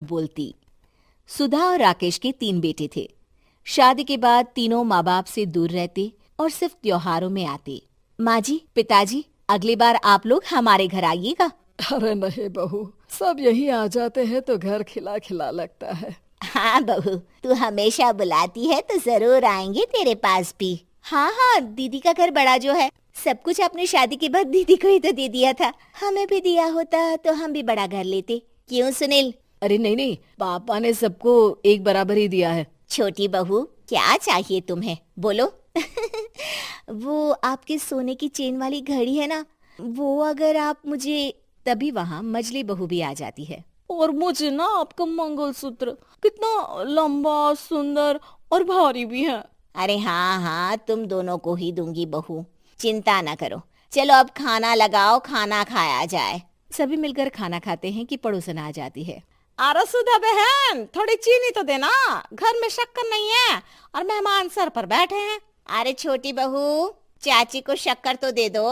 बोलती। सुधा और राकेश के 3 बेटे थे। शादी के बाद तीनों माँ बाप से दूर रहते और सिर्फ त्योहारों में आते। माँ जी, पिताजी, अगली बार आप लोग हमारे घर आइएगा। अरे नहीं बहू, सब यहीं आ जाते हैं तो घर खिला खिला लगता है। हाँ बहू, तू हमेशा बुलाती है तो जरूर आएंगे तेरे पास भी। हाँ हाँ, दीदी का घर बड़ा जो है, सब कुछ आपने शादी के बाद दीदी को ही तो दे दिया था। हमें भी दिया होता तो हम भी बड़ा घर लेते। क्यों सुनील? अरे नहीं नहीं, पापा ने सबको एक बराबर ही दिया है। छोटी बहू, क्या चाहिए तुम्हें, बोलो। वो आपके सोने की चेन वाली घड़ी है ना, वो अगर आप मुझे, तभी वहाँ मजली बहू भी आ जाती है। और मुझे ना आपका मंगलसूत्र कितना लंबा, सुंदर और भारी भी है। अरे हाँ हाँ, तुम दोनों को ही दूंगी बहू, चिंता ना करो। चलो अब खाना लगाओ, खाना खाया जाए। सभी मिलकर खाना खाते हैं कि पड़ोसन आ जाती है। अरे सुधा बहन, थोड़ी चीनी तो देना, घर में शक्कर नहीं है और मेहमान सर पर बैठे हैं। अरे छोटी बहू, चाची को शक्कर तो दे दो।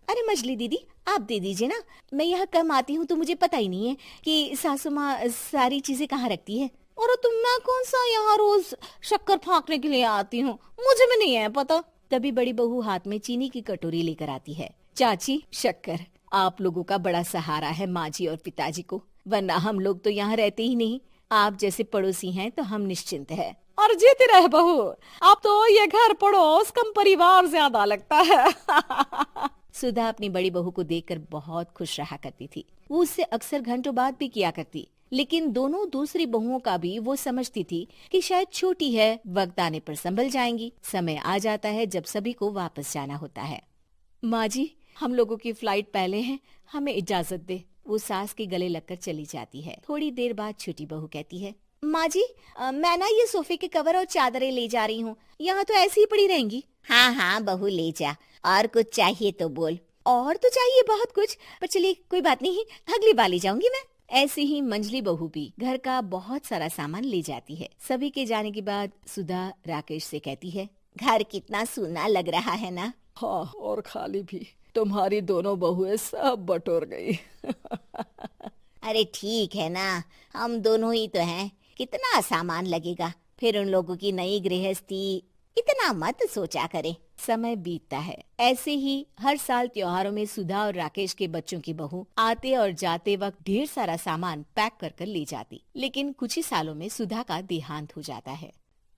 अरे मजली दीदी, आप दे दीजिए ना, मैं यहाँ कम आती हूँ तो मुझे पता ही नहीं है कि सासू माँ सारी चीजें कहाँ रखती है। और तुम, मैं कौन सा यहाँ रोज शक्कर फाँकने के लिए आती हूँ, मुझे भी नहीं है पता। तभी बड़ी बहू हाथ में चीनी की कटोरी लेकर आती है। चाची, शक्कर आप लोगों का बड़ा सहारा है माँ जी और पिताजी को, वरना हम लोग तो यहाँ रहते ही नहीं। आप जैसे पड़ोसी हैं तो हम निश्चिंत है। और जीती रहे बहू, अब तो ये घर पड़ोस कम परिवार ज्यादा लगता है। सुधा अपनी बड़ी बहू को देखकर बहुत खुश रहा करती थी। वो उससे अक्सर घंटों बात भी किया करती, लेकिन दोनों दूसरी बहुओं का भी वो समझती थी कि शायद छोटी है, वक्त आने पर संभल जाएंगी। समय आ जाता है जब सभी को वापस जाना होता है। माँ जी, हम लोगों की फ्लाइट पहले है, हमें इजाजत दे। वो सास के गले लगकर चली जाती है। थोड़ी देर बाद छोटी बहू कहती है, माँ जी, मैं ना ये सोफे के कवर और चादरें ले जा रही हूँ, यहाँ तो ऐसी ही पड़ी रहेंगी। हाँ हाँ बहू, ले जा, और कुछ चाहिए तो बोल। और तो चाहिए बहुत कुछ, पर चलिए कोई बात नहीं, अगली बार ले जाऊंगी मैं। ऐसे ही मंजली बहू भी घर का बहुत सारा सामान ले जाती है। सभी के जाने के बाद सुधा राकेश से कहती है, घर कितना सूना लग रहा है ना। हाँ, और खाली भी। तुम्हारी दोनों बहुएं सब बटोर गई। अरे ठीक है ना, हम दोनों ही तो हैं, कितना सामान लगेगा। फिर उन लोगों की नई गृहस्थी, इतना मत सोचा करे। समय बीतता है। ऐसे ही हर साल त्योहारों में सुधा और राकेश के बच्चों की बहू आते और जाते वक्त ढेर सारा सामान पैक कर कर ले जाती। लेकिन कुछ ही सालों में सुधा का देहांत हो जाता है।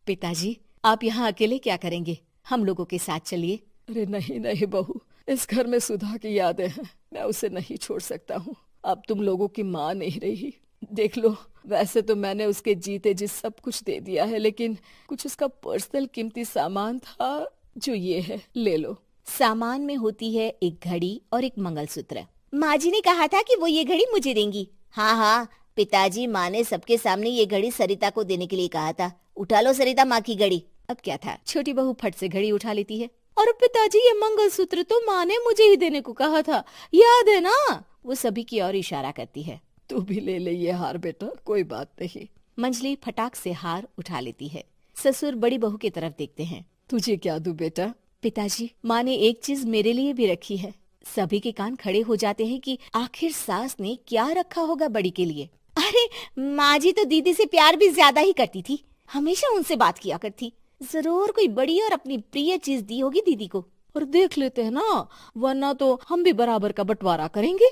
पिताजी, आप यहाँ अकेले क्या करेंगे? हम लोगों के साथ चलिए। अरे नहीं नहीं बहू, इस घर में सुधा की यादें हैं, मैं उसे नहीं छोड़ सकता हूँ। अब तुम लोगों की माँ नहीं रही। देख लो, वैसे तो मैंने उसके जीते जी सब कुछ दे दिया है, लेकिन कुछ उसका पर्सनल कीमती सामान था जो ये है, ले लो। सामान में होती है एक घड़ी और एक मंगलसूत्र। माँ जी ने कहा था कि वो ये घड़ी मुझे देंगी। हाँ हाँ, पिताजी, माँ ने सबके सामने ये घड़ी सरिता को देने के लिए कहा था। उठा लो सरिता माँ की घड़ी। अब क्या था, छोटी बहू फट से घड़ी उठा लेती है। और पिताजी, ये मंगलसूत्र तो माँ ने मुझे ही देने को कहा था, याद है ना? वो सभी की ओर इशारा करती है। तू भी ले ले ये हार बेटा, कोई बात नहीं। मंजली फटाक से हार उठा लेती है। ससुर बड़ी बहू की तरफ देखते हैं। तुझे क्या दूं बेटा? पिताजी, माँ ने एक चीज मेरे लिए भी रखी है। सभी के कान खड़े हो जाते हैं कि आखिर सास ने क्या रखा होगा बड़ी के लिए। अरे माँ जी तो दीदी से प्यार भी ज्यादा ही करती थी, हमेशा उनसे बात किया करती। जरूर कोई बड़ी और अपनी प्रिय चीज दी होगी दीदी को। और देख लेते हैं ना, वरना तो हम भी बराबर का बंटवारा करेंगे।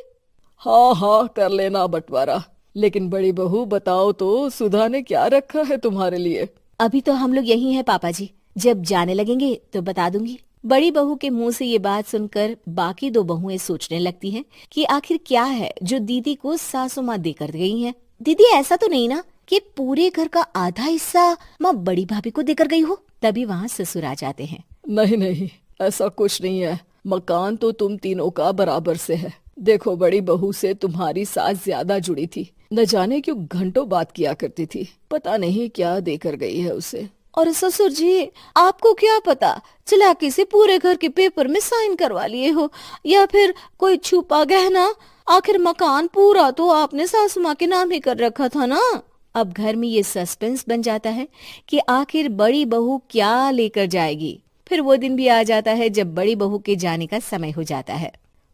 हाँ हाँ, कर लेना बंटवारा। लेकिन बड़ी बहू बताओ तो, सुधा ने क्या रखा है तुम्हारे लिए? अभी तो हम लोग यही हैं पापा जी, जब जाने लगेंगे तो बता दूंगी। बड़ी बहू के मुंह से ये बात सुनकर बाकी 2 बहुएं सोचने लगती हैं कि आखिर क्या है जो दीदी को सासू माँ देकर गई हैं। दीदी, ऐसा तो नहीं ना कि पूरे घर का आधा हिस्सा माँ बड़ी भाभी को देकर गई हो? तभी वहाँ ससुर आ जाते हैं। नहीं नहीं, ऐसा कुछ नहीं है। मकान तो तुम तीनों का बराबर से है। देखो, बड़ी बहू से तुम्हारी सास ज्यादा जुड़ी थी, न जाने क्यों घंटों बात किया करती थी। पता नहीं क्या देकर गई है उसे। और ससुर जी, आपको क्या पता, चालाकी से पूरे घर के पेपर में साइन करवा लिए हो, या फिर कोई छुपा गहना। आखिर मकान पूरा तो आपने सासू माँ के नाम ही कर रखा था ना। अब घर में ये सस्पेंस बन जाता है कि आखिर बड़ी बहू क्या लेकर जाएगी। फिर वो दिन भी आ जाता है जब बड़ी बहू के जाने का समय हो जाता है।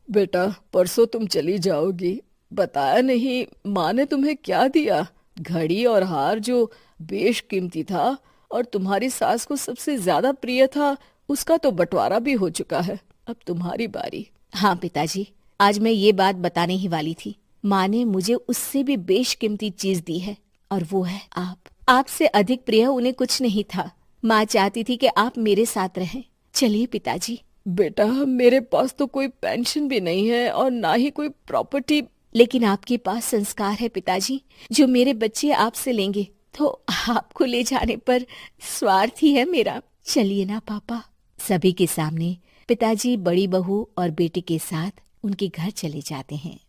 बेटा, परसों तुम चली जाओगी, बताया नहीं माँ ने तुम्हें क्या दिया? घड़ी और हार जो बेशकीमती था और तुम्हारी सास को सबसे ज्यादा प्रिय था, उसका तो बंटवारा भी हो चुका है। अब तुम्हारी बारी। हाँ पिताजी, आज मैं ये बात बताने ही वाली थी। माँ ने मुझे उससे भी बेशकीमती चीज दी है और वो है आप। आपसे अधिक प्रिय उन्हें कुछ नहीं था। माँ चाहती थी कि आप मेरे साथ रहें। चलिए पिताजी। बेटा, मेरे पास तो कोई पेंशन भी नहीं है और ना ही कोई प्रॉपर्टी। लेकिन आपके पास संस्कार है पिताजी, जो मेरे बच्चे आपसे लेंगे, तो आपको ले जाने पर स्वार्थ ही है मेरा। चलिए ना पापा। सभी के सामने पिताजी बड़ी बहू और बेटे के साथ उनके घर चले जाते हैं।